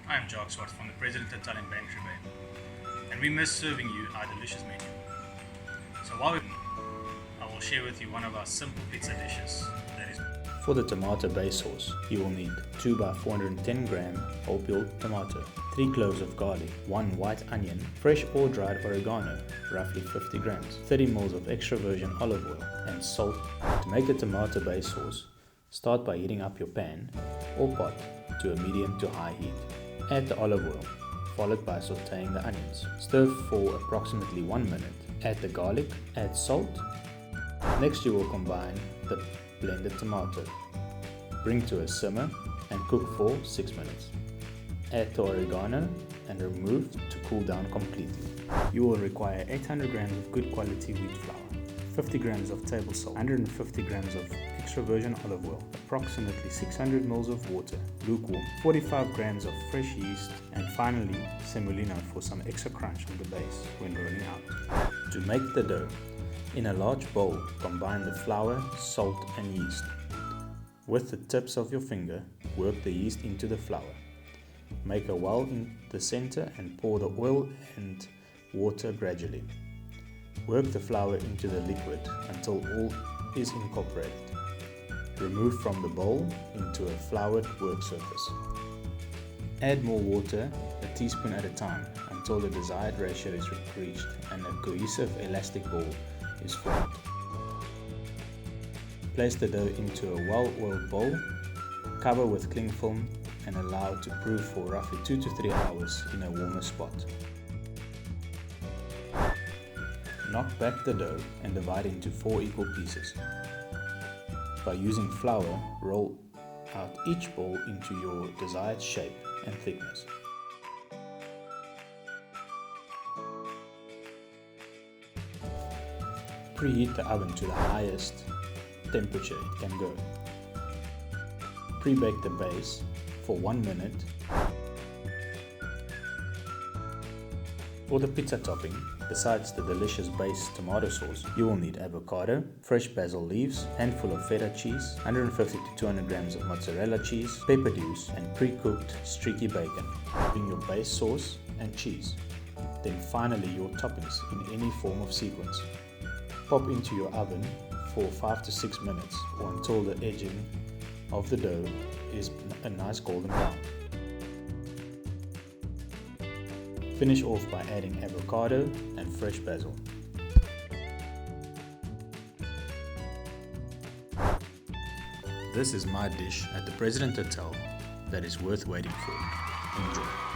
I am Jacques Swart from the President Hotel in Bantry Bay, and we miss serving you our delicious menu. So I will share with you one of our simple pizza dishes that is. For the tomato base sauce, you will need 2 by 410 gram whole peeled tomato, 3 cloves of garlic, 1 white onion, fresh or dried oregano, roughly 50 grams, 30 ml of extra virgin olive oil, and salt. To make the tomato base sauce, start by heating up your pan or pot to a medium to high heat. Add the olive oil, followed by sauteing the onions. Stir for approximately 1 minute. Add the garlic, add salt. Next you will combine the blended tomato. Bring to a simmer and cook for 6 minutes. Add the oregano and remove to cool down completely. You will require 800 grams of good quality wheat flour, 50 grams of table salt, 150 grams of extra virgin olive oil, approximately 600 ml of water, lukewarm, 45 grams of fresh yeast, and finally semolina for some extra crunch on the base when rolling out. To make the dough, in a large bowl, combine the flour, salt and yeast. With the tips of your finger, work the yeast into the flour. Make a well in the center and pour the oil and water gradually. Work the flour into the liquid until all is incorporated. Remove from the bowl into a floured work surface. Add more water, a teaspoon at a time, until the desired ratio is reached and a cohesive elastic ball is formed. Place the dough into a well-oiled bowl, cover with cling film and allow to brew for roughly 2 to 3 hours in a warmer spot. Knock back the dough and divide into 4 equal pieces. By using flour, roll out each ball into your desired shape and thickness. Preheat the oven to the highest temperature it can go. Pre-bake the base for 1 minute. For the pizza topping, besides the delicious base tomato sauce, you will need avocado, fresh basil leaves, handful of feta cheese, 150 to 200 grams of mozzarella cheese, pepper juice, and pre-cooked streaky bacon. In your base sauce and cheese. Then finally your toppings in any form of sequence. Pop into your oven for 5 to 6 minutes or until the edging of the dough is a nice golden brown. Finish off by adding avocado and fresh basil. This is my dish at the President Hotel that is worth waiting for. Enjoy.